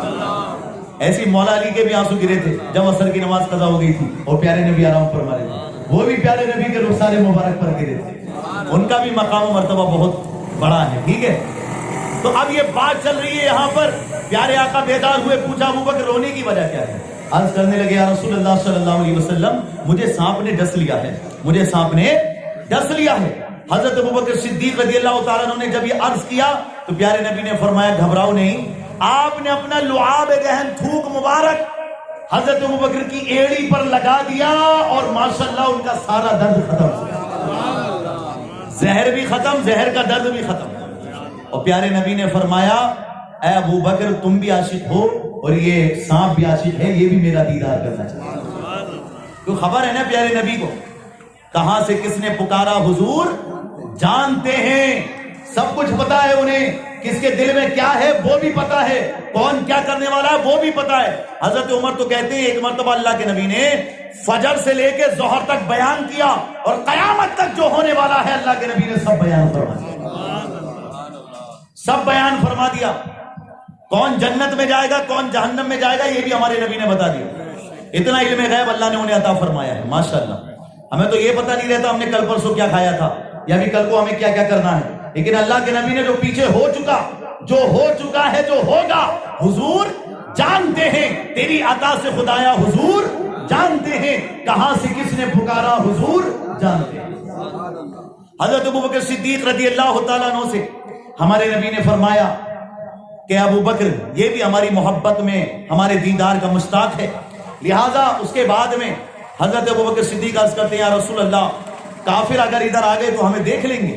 ایسی مولا علی کے بھی آنسو گرے تھے جب عصر کی نماز قضا ہو گئی تھی اور پیارے نبی آرام فرما رہے تھے. وہ بھی پیارے نبی کے رخسار مبارک پر گرے تھے. ان کا بھی مقام و مرتبہ بہت بڑا ہے. ٹھیک ہے. تو اب یہ بات چل رہی ہے یہاں پر. پیارے آقا بیدار ہوئے, پوچھا ابو بکر رونے کی وجہ کیا ہے؟ عرض کرنے لگے یا رسول اللہ صلی اللہ علیہ وسلم, مجھے سانپ نے ڈس لیا ہے, مجھے سانپ نے ڈس لیا ہے. حضرت ابو بکر صدیق رضی اللہ تعالیٰ عنہ نے جب یہ عرض کیا تو پیارے نبی نے فرمایا گھبراؤ نہیں. آپ نے اپنا لعاب دہن تھوک مبارک حضرت ابو بکر کی ایڑی پر لگا دیا اور ماشاءاللہ ان کا سارا درد ختم ہو گیا. زہر بھی ختم, زہر کا درد بھی ختم. اور پیارے نبی نے فرمایا اے ابو بکر تم بھی عاشق ہو اور یہ سانپ بھی عاشق ہے, یہ بھی میرا دیدار کرنا چاہتا ہے. تو خبر ہے نا پیارے نبی کو کہاں سے کس نے پکارا, حضور جانتے ہیں, سب کچھ پتا ہے انہیں, کس کے دل میں کیا ہے وہ بھی پتا ہے, کون کیا کرنے والا ہے وہ بھی پتا ہے. حضرت عمر تو کہتے ہیں ایک مرتبہ اللہ کے نبی نے فجر سے لے کے ظہر تک بیان کیا اور قیامت تک جو ہونے والا ہے اللہ کے نبی نے سب بیان فرما دیا, سب بیان فرما دیا. کون جنت میں جائے گا کون جہنم میں جائے گا یہ بھی ہمارے نبی نے بتا دیا. اتنا علم غیب اللہ نے انہیں عطا فرمایا ہے ماشاءاللہ. ہمیں تو یہ پتہ نہیں رہتا ہم نے کل پرسوں کیا کھایا تھا یا بھی کل کو ہمیں کیا کیا کرنا ہے, لیکن اللہ کے نبی نے جو پیچھے ہو چکا, جو ہو چکا ہے, جو ہوگا, حضور جانتے ہیں. تیری عطا سے خدایا حضور جانتے ہیں, کہاں سے کس نے پکارا حضور جانتے ہیں. حضرت ابو بکر صدیق رضی اللہ تعالیٰ عنہ سے ہمارے نبی نے فرمایا کہ ابو بکر یہ بھی ہماری محبت میں ہمارے دیدار کا مشتاق ہے. لہذا اس کے بعد میں حضرت ابو بکر صدیق عرض کرتے ہیں یا رسول اللہ کافر اگر ادھر آ گئے تو ہمیں دیکھ لیں گے.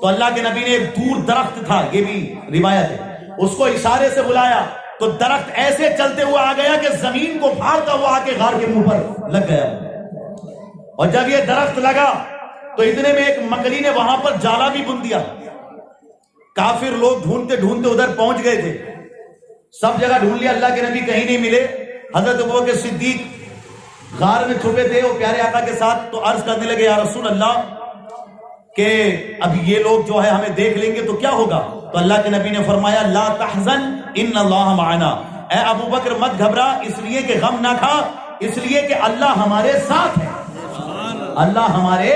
تو اللہ کے نبی نے ایک دور درخت تھا, یہ بھی روایت ہے, اس کو اشارے سے بلایا تو درخت ایسے چلتے ہوا آ گیا کہ زمین کو پھاڑتا ہوا آ کے غار کے منہ پر لگ گیا. اور جب یہ درخت لگا تو اتنے میں ایک مکڑی نے وہاں پر جالا بھی بن دیا. کافر لوگ ڈھونڈتے ڈھونڈتے ادھر پہنچ گئے تھے, سب جگہ ڈھونڈ لیا, اللہ کے نبی کہیں نہیں ملے. حضرت ابوبکر صدیق غار میں چھپے تھے اور پیارے آقا کے ساتھ, تو عرض کرنے لگے یا رسول اللہ کہ اب یہ لوگ جو ہے ہمیں دیکھ لیں گے تو کیا ہوگا؟ تو اللہ کے نبی نے فرمایا لا تحزن ان اللہ معنا, اے ابو بکر مت گھبرا, اس لیے کہ غم نہ کھا, اس لیے کہ اللہ ہمارے ساتھ ہے, اللہ ہمارے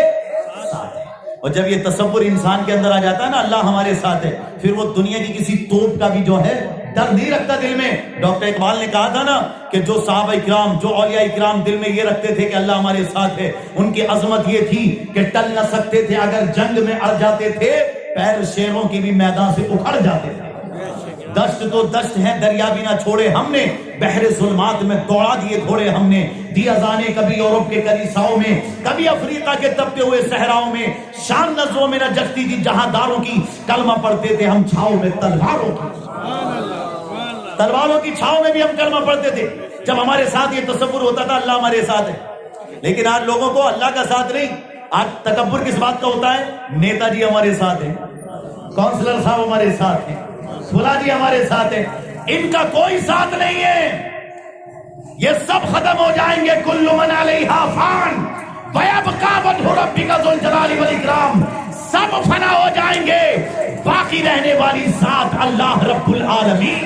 ساتھ ہے. اور جب یہ تصور انسان کے اندر آ جاتا ہے نا اللہ ہمارے ساتھ ہے, پھر وہ دنیا کی کسی توپ کا بھی جو ہے ڈر نہیں رکھتا دل میں. ڈاکٹر اقبال نے کہا تھا نا کہ جو صحابہ کرام, جو اولیاء کرام دل میں یہ رکھتے تھے کہ اللہ ہمارے ساتھ ہے, ان کی عظمت یہ تھی کہ ٹل نہ سکتے تھے, اگر جنگ میں اڑ جاتے تھے پیر شیروں کی بھی میدان سے اکھڑ جاتے تھے. دشت تو دشت ہے دریا بھی نہ چھوڑے ہم نے, بحر ظلمات میں دوڑا دیے گھوڑے ہم نے, دی اذانے کبھی یورپ کے کلیساؤں میں, کبھی افریقہ کے تپتے ہوئے صحراؤں میں, شان نظروں میں نہ جگتی تھی جہاں داروں کی, کلمہ پڑھتے تھے ہم چھاؤں میں تلواروں کی, تلواروں کی چھاؤں میں بھی ہم کلمہ پڑھتے تھے. جب ہمارے ساتھ یہ تصور ہوتا تھا اللہ ہمارے ساتھ ہے. لیکن آج لوگوں کو اللہ کا ساتھ نہیں, آج تکبر کس بات کا ہوتا ہے, نیتا جی ہمارے ساتھ ہیں, کونسلر صاحب ہمارے ساتھ ہیں, فلاں جی ہمارے ساتھ ہیں, ان کا کوئی ساتھ نہیں ہے. یہ سب ختم ہو جائیں گے, کل من علیہا فان ویبقی وجہ ربک ذو الجلال والاکرام, سب فنا ہو جائیں گے, باقی رہنے والی ذات اللہ رب العالمین.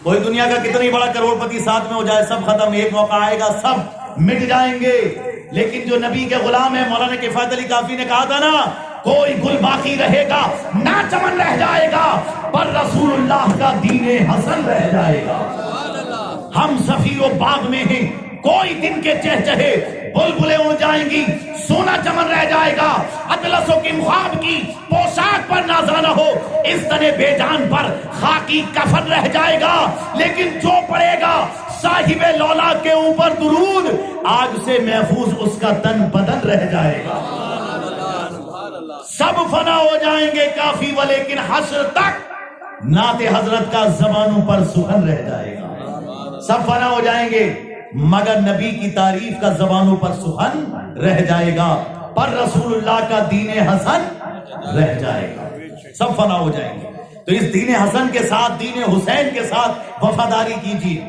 کوئی دنیا کا کتنی بڑا کروڑ پتی ساتھ میں ہو جائے سب ختم, ایک موقع آئے گا سب مٹ جائیں گے. لیکن جو نبی کے غلام ہے, مولانا کفایت علی کافی نے کہا تھا نا, کوئی گل باقی رہے گا نہ چمن رہ جائے گا, پر رسول اللہ کا دین حسن رہ جائے گا. ہم صفیر و باغ میں ہیں, کوئی دن کے چہچہے بلبلیں اڑ جائیں گی, سونا چمن رہ جائے گا, اطلس و کمخاب کی پوشاک پر نازا نہ ہو, اس تن بے جان پر خاکی کفن رہ جائے گا. لیکن جو پڑے گا صاحب لولا کے اوپر درود, آگ سے محفوظ اس کا تن بدن رہ جائے گا. سب فنا ہو جائیں گے کافی, ولیکن حشر تک نعت حضرت کا زبانوں پر سخن رہ جائے گا. سب فنا ہو جائیں گے مگر نبی کی تعریف کا زبانوں پر سخن رہ جائے گا, پر رسول اللہ کا دین حسن رہ جائے گا. سب فنا ہو جائیں گے. تو اس دین حسن کے ساتھ, دین حسین کے ساتھ وفاداری کیجیے.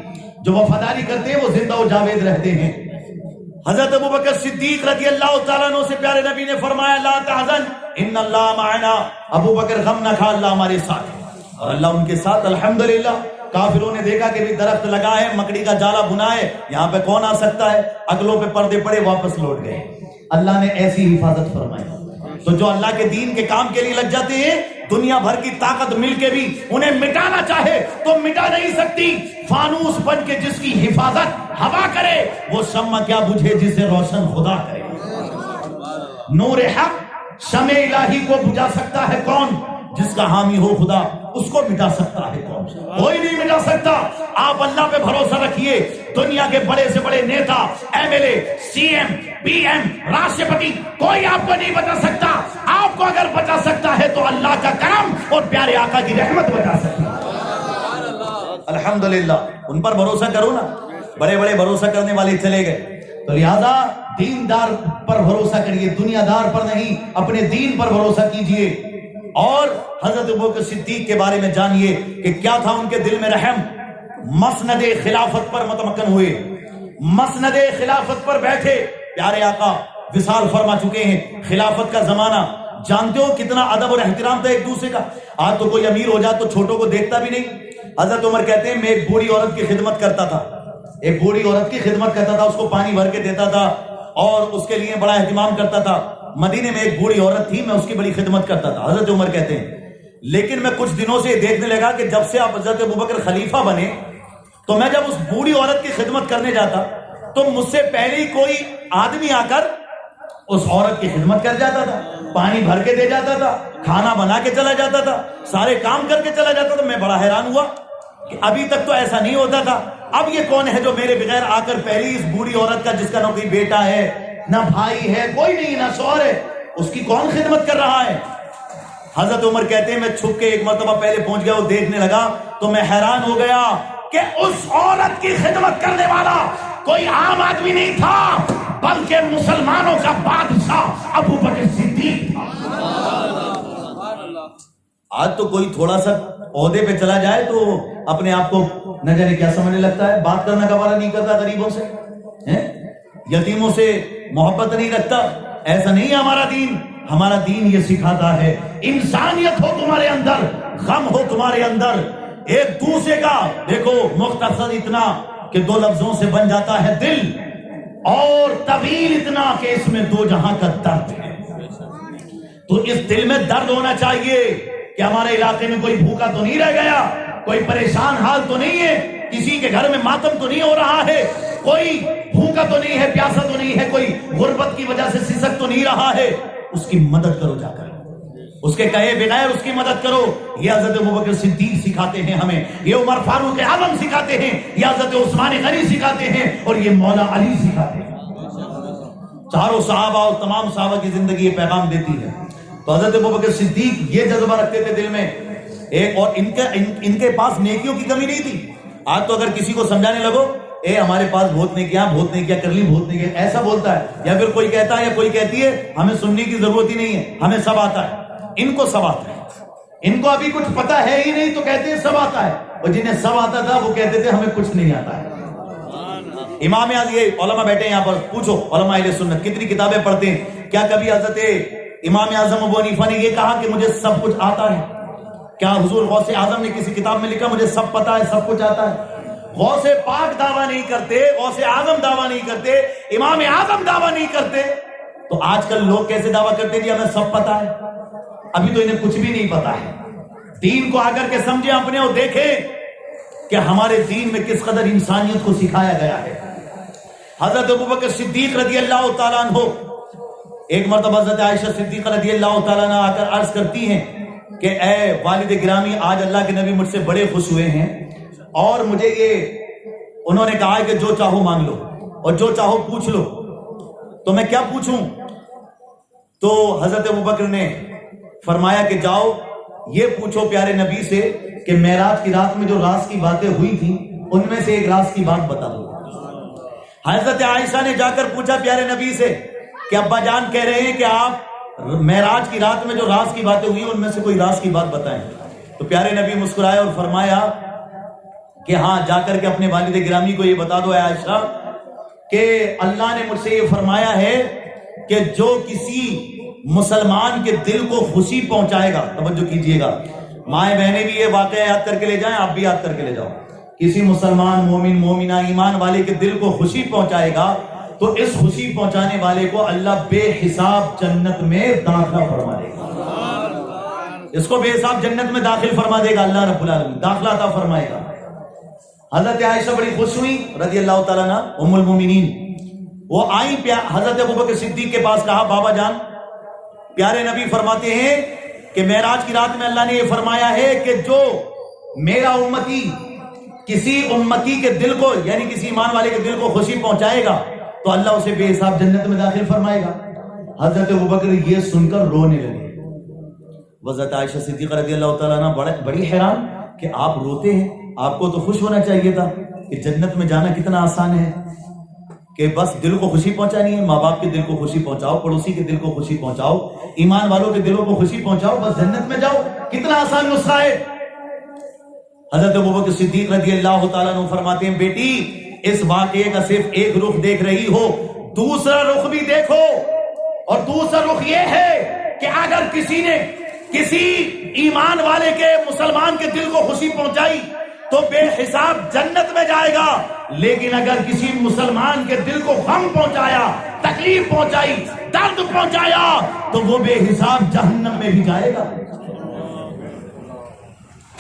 جو وفاداری کرتے ہیں وہ زندہ و جاوید رہتے ہیں. حضرت ابوبکر صدیق رضی اللہ تعالیٰ عنہ سے پیارے نبی نے فرمایا لا تحزن ان اللہ معنا, ابو بکر غم نہ کھا, اللہ ہمارے ساتھ ہے. اور اللہ ان کے ساتھ الحمدللہ. کافروں نے دیکھا کہ بھی درخت لگا ہے، مکڑی کا جالا بنا ہے، یہاں پہ کون آ سکتا ہے، اگلوں پہ پردے پڑے، واپس لوٹ گئے۔ اللہ نے ایسی حفاظت فرمائی۔ تو جو اللہ کے دین کے کام کے لیے لگ جاتے ہیں، دنیا بھر کی طاقت مل کے بھی انہیں مٹانا چاہے تو مٹا نہیں سکتی۔ فانوس بن کے جس کی حفاظت ہوا کرے، وہ شمع کیا بجھے جسے روشن خدا کرے۔ نور حق شمع الہی کو بجھا سکتا ہے کون؟ جس کا حامی ہو خدا۔ اس کو مٹا سکتا ہے کون؟ کوئی نہیں مٹا سکتا۔ آپ اللہ پہ بھروسہ رکھیے۔ دنیا کے بڑے سے بڑے نیتا، M L A, C M, P M, راشٹرپتی، کوئی آپ کو نہیں بچا سکتا۔ آپ کو اگر بچا سکتا ہے تو اللہ کا کرم اور پیارے آقا کی رحمت بچا سکتی ہے۔ الحمدللہ، ان پر بھروسہ کرو نا۔ بڑے بڑے بھروسہ کرنے والے چلے گئے، تو لہذا دیندار پر بھروسہ کریے، دنیا دار پر نہیں، اپنے دین پر بھروسہ کیجئے۔ اور حضرت ابوبکر صدیق کے بارے میں جانیے کہ کیا تھا ان کے دل میں رحم۔ مسند خلافت پر متمکن ہوئے، مسند خلافت پر بیٹھے، پیارے آقا وصال فرما چکے ہیں۔ خلافت کا زمانہ جانتے ہو کتنا ادب اور احترام تھا ایک دوسرے کا۔ آج تو کوئی امیر ہو جائے تو چھوٹوں کو دیکھتا بھی نہیں۔ حضرت عمر کہتے ہیں میں ایک بوڑھی عورت کی خدمت کرتا تھا، ایک بوڑھی عورت کی خدمت کرتا تھا، اس کو پانی بھر کے دیتا تھا اور اس کے لیے بڑا اہتمام کرتا تھا۔ مدینے میں ایک بوڑھی عورت تھی، میں اس کی بڑی خدمت کرتا تھا۔ حضرت عمر کہتے ہیں لیکن میں کچھ دنوں سے یہ دیکھنے لگا کہ جب سے آپ حضرت ابوبکر خلیفہ بنے تو میں جب اس بوڑھی عورت کی خدمت کرنے جاتا تو مجھ سے پہلے ہی کوئی آدمی آ کر اس عورت کی خدمت کر جاتا تھا، پانی بھر کے دے جاتا تھا، کھانا بنا کے چلا جاتا تھا، سارے کام کر کے چلا جاتا تھا۔ میں بڑا حیران ہوا کہ ابھی تک تو ایسا نہیں ہوتا تھا، اب یہ کون ہے جو میرے بغیر آ کر پہلی اس بوڑھی عورت کا، جس کا نہ کوئی بیٹا ہے، نہ بھائی ہے، کوئی نہیں، نہ شوہر ہے، اس کی کون خدمت کر رہا ہے؟ حضرت عمر کہتے ہیں میں چھپ کے ایک مرتبہ پہلے پہنچ گیا، وہ دیکھنے لگا تو میں حیران ہو گیا کہ اس عورت کی خدمت کرنے والا کوئی عام آدمی نہیں تھا، بلکہ مسلمانوں کا بادشاہ ابوبکر صدیق تھا۔ آج تو کوئی تھوڑا سا عہدے پہ چلا جائے تو اپنے آپ کو نہ جانے کیا سمجھنے لگتا ہے، بات کرنا گوارا نہیں کرتا، غریبوں سے، یتیموں سے محبت نہیں رکھتا۔ ایسا نہیں ہے ہمارا دین۔ ہمارا دین یہ سکھاتا ہے انسانیت ہو تمہارے اندر، غم ہو تمہارے اندر، ایک دوسرے کا دیکھو، مختصر اتنا کہ دو لفظوں سے بن جاتا ہے دل، اور طویل اتنا کہ اس میں دو جہاں کا درد ہے۔ تو اس دل میں درد ہونا چاہیے کہ ہمارے علاقے میں کوئی بھوکا تو نہیں رہ گیا، کوئی پریشان حال تو نہیں ہے، کسی کے گھر میں ماتم تو نہیں ہو رہا ہے، کوئی بھوکا تو نہیں ہے، پیاسا تو نہیں ہے، کوئی غربت کی وجہ سے سسک تو نہیں رہا ہے۔ اس کی مدد کرو، جا کر اس کے کہے بغیر اس کی مدد کرو۔ یہ حضرت ابوبکر صدیق سکھاتے ہیں ہمیں، یہ عمر فاروق اعظم سکھاتے ہیں، یہ حضرت عثمان غنی سکھاتے ہیں، اور یہ مولا علی سکھاتے ہیں۔ چاروں صحابہ اور تمام صحابہ کی زندگی یہ پیغام دیتی ہے۔ تو حضرت ابوبکر صدیق یہ جذبہ رکھتے تھے دل میں ایک، اور ان کے پاس نیکیوں کی کمی نہیں تھی۔ آج تو اگر کسی کو سمجھانے لگو، اے ہمارے پاس بہت نہیں کیا کر لی، بہت نہیں کیا، ایسا بولتا ہے، یا پھر کوئی کہتا ہے یا کوئی کہتی ہے ہمیں سننے کی ضرورت ہی نہیں ہے، ہمیں سب آتا ہے۔ ان کو سب آتا ہے، ان کو ابھی کچھ پتا ہے ہی نہیں تو کہتے ہیں سب آتا ہے، اور جنہیں سب آتا تھا وہ کہتے تھے ہمیں کچھ نہیں آتا ہے۔ امام اعظم، یہ علماء بیٹھے ہیں یہاں پر، پوچھو علماء اہل سنت کتنی کتابیں پڑھتے ہیں، کیا کبھی حضرت امام اعظم ابو حنیفہ نے یہ کہا کہ مجھے سب کچھ آتا ہے؟ کیا حضور غوث اعظم نے کسی کتاب میں لکھا مجھے سب پتا ہے، سب کچھ آتا ہے؟ غوث پاک دعویٰ نہیں کرتے، غوث اعظم دعویٰ نہیں کرتے، امام اعظم دعویٰ نہیں کرتے، تو آج کل لوگ کیسے دعویٰ کرتے جی ہمیں سب پتا ہے؟ ابھی تو انہیں کچھ بھی نہیں پتا ہے۔ دین کو آ کر کے سمجھیں اپنے اور دیکھیں کہ ہمارے دین میں کس قدر انسانیت کو سکھایا گیا ہے۔ حضرت ابوبکر صدیق رضی اللہ تعالیٰ عنہ، ایک مرتبہ حضرت عائشہ صدیقہ رضی اللہ تعالیٰ عنہ آ کر عرض کرتی ہیں کہ اے والد گرامی، آج اللہ کے نبی مجھ سے بڑے خوش ہوئے ہیں، اور مجھے یہ انہوں نے کہا ہے کہ جو چاہو مانگ لو اور جو چاہو پوچھ لو، تو میں کیا پوچھوں؟ تو حضرت ابوبکر نے فرمایا کہ جاؤ یہ پوچھو پیارے نبی سے کہ معراج کی رات میں جو راز کی باتیں ہوئی تھیں ان میں سے ایک راز کی بات بتا دو۔ حضرت عائشہ نے جا کر پوچھا پیارے نبی سے کہ ابا جان کہہ رہے ہیں کہ آپ معراج کی رات میں جو راز کی باتیں ہوئی ان میں سے کوئی راز کی بات بتائیں۔ تو پیارے نبی مسکرائے اور فرمایا کہ ہاں، جا کر کے اپنے والد گرامی کو یہ بتا دو اے عائشہ کہ اللہ نے مجھ سے یہ فرمایا ہے کہ جو کسی مسلمان کے دل کو خوشی پہنچائے گا، توجہ کیجئے گا، مائیں بہنیں بھی یہ واقعہ یاد کر کے لے جائیں، آپ بھی یاد کر کے لے جاؤ، کسی مسلمان مومن مومنہ ایمان والے کے دل کو خوشی پہنچائے گا تو اس خوشی پہنچانے والے کو اللہ بے حساب جنت میں داخلہ فرما دے گا. اس کو بے حساب جنت میں داخل فرما دے گا اللہ رب العالمین, داخلہ عطا فرمائے گا. حضرت عائشہ بڑی خوش ہوئی رضی اللہ تعالیٰ عنہ ام المومنین. وہ آئیں حضرت ابوبکر صدیق کے پاس, کہا بابا جان, پیارے نبی فرماتے ہیں کہ معراج کی رات میں اللہ نے یہ فرمایا ہے کہ جو میرا امتی کسی امتی کے دل کو, یعنی کسی ایمان والے کے دل کو خوشی پہنچائے گا تو اللہ اسے بے حساب جنت میں داخل فرمائے گا. حضرت ابوبکر یہ سن کر رونے لگے. حضرت عائشہ صدیقہ رضی اللہ تعالیٰ عنہ بڑی حیران کہ آپ روتے ہیں, آپ کو تو خوش ہونا چاہیے تھا کہ جنت میں جانا کتنا آسان ہے, کہ بس دل کو خوشی پہنچانی ہے. ماں باپ کے دل کو خوشی پہنچاؤ, پڑوسی کے دل کو خوشی پہنچاؤ, ایمان والوں کے دلوں کو خوشی پہنچاؤ, بس جنت میں جاؤ. کتنا آسان نسخہ ہے. حضرت ابوبکر صدیق رضی اللہ تعالیٰ عنہ فرماتے ہیں بیٹی اس واقعے کا صرف ایک رخ دیکھ رہی ہو, دوسرا رخ بھی دیکھو. اور دوسرا رخ یہ ہے کہ اگر کسی نے کسی ایمان والے کے مسلمان کے دل کو خوشی پہنچائی تو بے حساب جنت میں جائے گا, لیکن اگر کسی مسلمان کے دل کو غم پہنچایا, تکلیف پہنچائی, درد پہنچایا تو وہ بے حساب جہنم میں بھی جائے گا.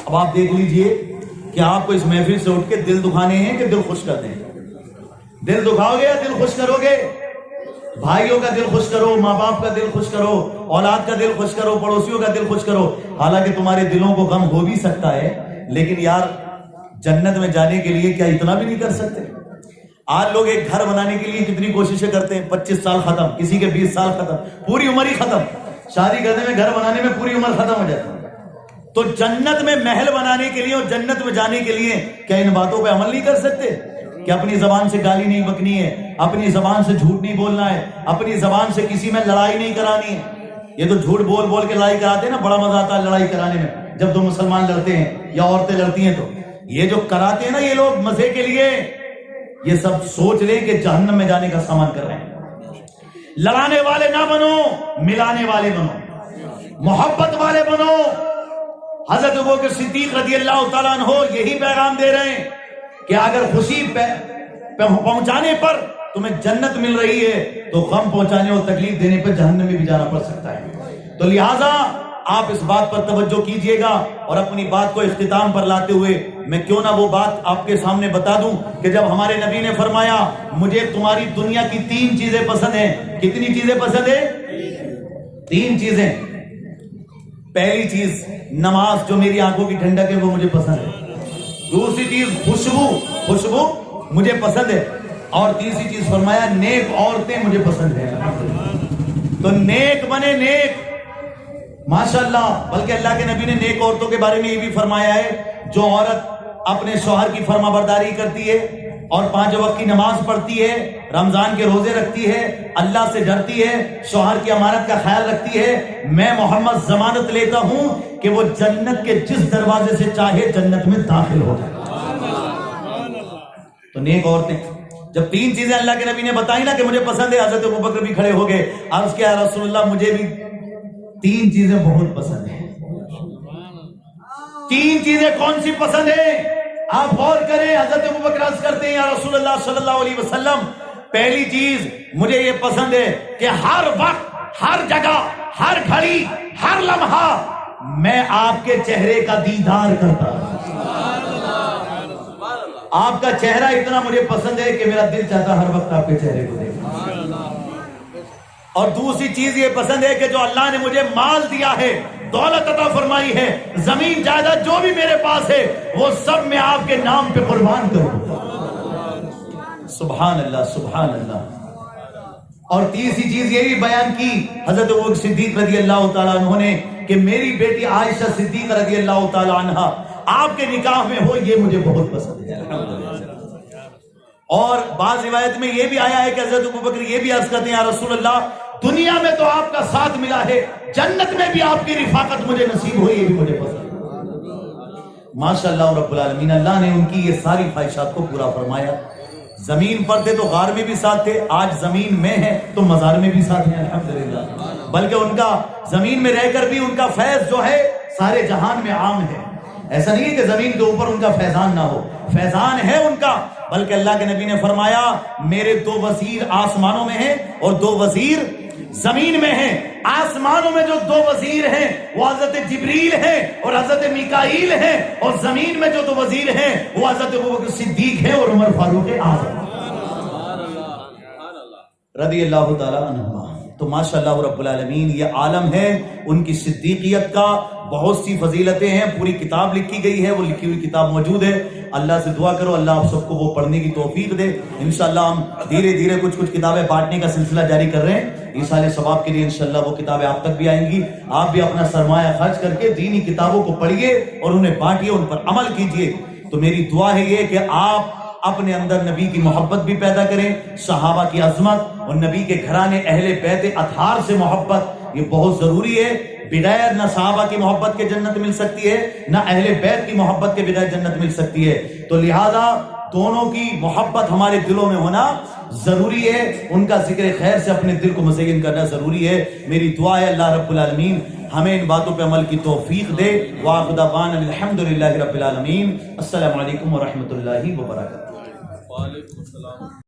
اب آپ دیکھ لیجئے کہ آپ کو اس محفل سے اٹھ کے دل دکھانے ہیں کہ دل خوش کرتے ہیں. دل دکھاؤ گے یا دل خوش کرو گے؟ بھائیوں کا دل خوش کرو, ماں باپ کا دل خوش کرو, اولاد کا دل خوش کرو, پڑوسیوں کا دل خوش کرو. حالانکہ تمہارے دلوں کو غم ہو بھی سکتا ہے, لیکن یار جنت میں جانے کے لیے کیا اتنا بھی نہیں کر سکتے؟ آج لوگ ایک گھر بنانے کے لیے کتنی کوششیں کرتے ہیں, 25 سال ختم, کسی کے 20 سال ختم, پوری عمر ہی ختم. شادی کرنے میں, گھر بنانے میں پوری عمر ختم ہو جاتی ہے. تو جنت میں محل بنانے کے لیے اور جنت میں جانے کے لیے کیا ان باتوں پہ عمل نہیں کر سکتے کہ اپنی زبان سے گالی نہیں بکنی ہے, اپنی زبان سے جھوٹ نہیں بولنا ہے, اپنی زبان سے کسی میں لڑائی نہیں کرانی ہے. یہ تو جھوٹ بول بول کے لڑائی کراتے ہیں نا, بڑا مزہ آتا ہے لڑائی کرانے میں. جب دو مسلمان لڑتے ہیں یا عورتیں لڑتی ہیں تو یہ جو کراتے ہیں نا یہ لوگ مزے کے لیے, یہ سب سوچ لیں کہ جہنم میں جانے کا سامان کر رہے ہیں. لڑانے والے نہ بنو, ملانے والے بنو, محبت والے بنو. حضرت ابوبکر صدیق رضی اللہ تعالیٰ عنہ یہی پیغام دے رہے ہیں کہ اگر خوشی پہنچانے پر تمہیں جنت مل رہی ہے تو غم پہنچانے اور تکلیف دینے پر جہنم میں بھی جانا پڑ سکتا ہے. تو لہٰذا آپ اس بات پر توجہ کیجئے گا. اور اپنی بات کو اختتام پر لاتے ہوئے میں کیوں نہ وہ بات آپ کے سامنے بتا دوں کہ جب ہمارے نبی نے فرمایا مجھے تمہاری دنیا کی 3 چیزیں پسند ہیں. کتنی چیزیں پسند ہیں؟ 3 چیزیں. پہلی چیز نماز, جو میری آنکھوں کی ٹھنڈک ہے وہ مجھے پسند ہے. دوسری چیز خوشبو مجھے پسند ہے. اور تیسری چیز فرمایا نیک عورتیں مجھے پسند ہیں. تو نیک بنے, نیک, ماشاءاللہ. بلکہ اللہ کے نبی نے نیک عورتوں کے بارے میں یہ بھی فرمایا ہے جو عورت اپنے شوہر کی فرما برداری کرتی ہے اور 5 وقت کی نماز پڑھتی ہے, رمضان کے روزے رکھتی ہے, اللہ سے ڈرتی ہے, شوہر کی امانت کا خیال رکھتی ہے, میں محمد ضمانت لیتا ہوں کہ وہ جنت کے جس دروازے سے چاہے جنت میں داخل ہو جائے. تو نیک عورتیں. جب 3 چیزیں اللہ کے نبی نے بتائی نا کہ مجھے پسند ہے, حضرت ابوبکر بھی کھڑے ہو گئے, عرض کیا رسول اللہ مجھے بھی 3 چیزیں بہت پسند ہیں. 3 چیزیں کون سی پسند ہیں آپ غور کریں. حضرت ابوبکر عرض کرتے ہیں یا رسول اللہ صلی اللہ علیہ وسلم, پہلی چیز مجھے یہ پسند ہے کہ ہر وقت, ہر جگہ, ہر گھڑی, ہر لمحہ میں آپ کے چہرے کا دیدار کرتا ہوں. آپ کا چہرہ اتنا مجھے پسند ہے کہ میرا دل چاہتا ہر وقت آپ کے چہرے کو دیکھوں. اور دوسری چیز یہ پسند ہے کہ جو اللہ نے مجھے مال دیا ہے, دولت عطا فرمائی ہے, زمین جائیداد جو بھی میرے پاس ہے وہ سب میں آپ کے نام پہ قربان کروں. سبحان اللہ, سبحان اللہ. اور تیسری چیز یہ بھی بیان کی حضرت ابوبکر صدیق رضی اللہ تعالیٰ عنہ نے کہ میری بیٹی عائشہ صدیقہ رضی اللہ تعالیٰ عنہ آپ کے نکاح میں ہو, یہ مجھے بہت پسند ہے. اور بعض روایت میں یہ بھی آیا ہے کہ حضرت ابوبکر یہ بھی عرض کرتے ہیں یا رسول اللہ دنیا میں تو آپ کا ساتھ ملا ہے, جنت میں بھی آپ کی رفاقت مجھے نصیب ہوئی, یہ بھی مجھے پسند ہے. ماشاءاللہ رب العالمین, اللہ نے ان کی یہ ساری خواہشات کو پورا فرمایا. زمین پر تھے تو غار میں بھی ساتھ تھے, آج زمین میں ہے تو مزار میں بھی ساتھ ہیں الحمدللہ. بلکہ ان کا زمین میں رہ کر بھی ان کا فیض جو ہے سارے جہان میں عام ہے. ایسا نہیں ہے کہ زمین کے اوپر ان کا فیضان نہ ہو، فیضان ہے ان کا، بلکہ اللہ کے نبی نے فرمایا میرے 2 وزیر آسمانوں میں ہیں اور 2 وزیر زمین میں ہیں۔ آسمانوں میں جو 2 وزیر ہیں وہ حضرت جبریل ہیں اور حضرت میکائیل ہیں، اور زمین میں جو 2 وزیر ہیں وہ حضرت ابوبکر صدیق ہیں اور عمر فاروق اعظم رضی اللہ تعالی عنہما۔ تو ماشاءاللہ رب العالمین یہ عالم ہے ان کی صدیقیت کا، بہت سی فضیلتیں ہیں، پوری کتاب لکھی گئی ہے، وہ لکھی ہوئی کتاب موجود ہے۔ اللہ سے دعا کرو اللہ آپ سب کو وہ پڑھنے کی توفیق دے۔ انشاءاللہ ہم دھیرے دھیرے کچھ کتابیں بانٹنے کا سلسلہ جاری کر رہے ہیں، ایصال ثواب کے لیے انشاءاللہ وہ کتابیں آپ تک بھی آئیں گی۔ آپ بھی اپنا سرمایہ خرچ کر کے دینی کتابوں کو پڑھیے اور انہیں بانٹیے، ان پر عمل کیجیے۔ تو میری دعا ہے یہ کہ آپ اپنے اندر نبی کی محبت بھی پیدا کریں، صحابہ کی عظمت اور نبی کے گھرانے اہل بیت اطہار سے محبت، یہ بہت ضروری ہے۔ بغیر نہ صحابہ کی محبت کے جنت مل سکتی ہے، نہ اہل بیت کی محبت کے بغیر جنت مل سکتی ہے۔ تو لہذا دونوں کی محبت ہمارے دلوں میں ہونا ضروری ہے، ان کا ذکر خیر سے اپنے دل کو مزین کرنا ضروری ہے۔ میری دعا ہے اللہ رب العالمین ہمیں ان باتوں پہ عمل کی توفیق دے۔ وآخر دعوانا الحمدللہ رب العالمین۔ السلام علیکم ورحمۃ اللہ وبرکاتہ۔ وعلیکم السلام۔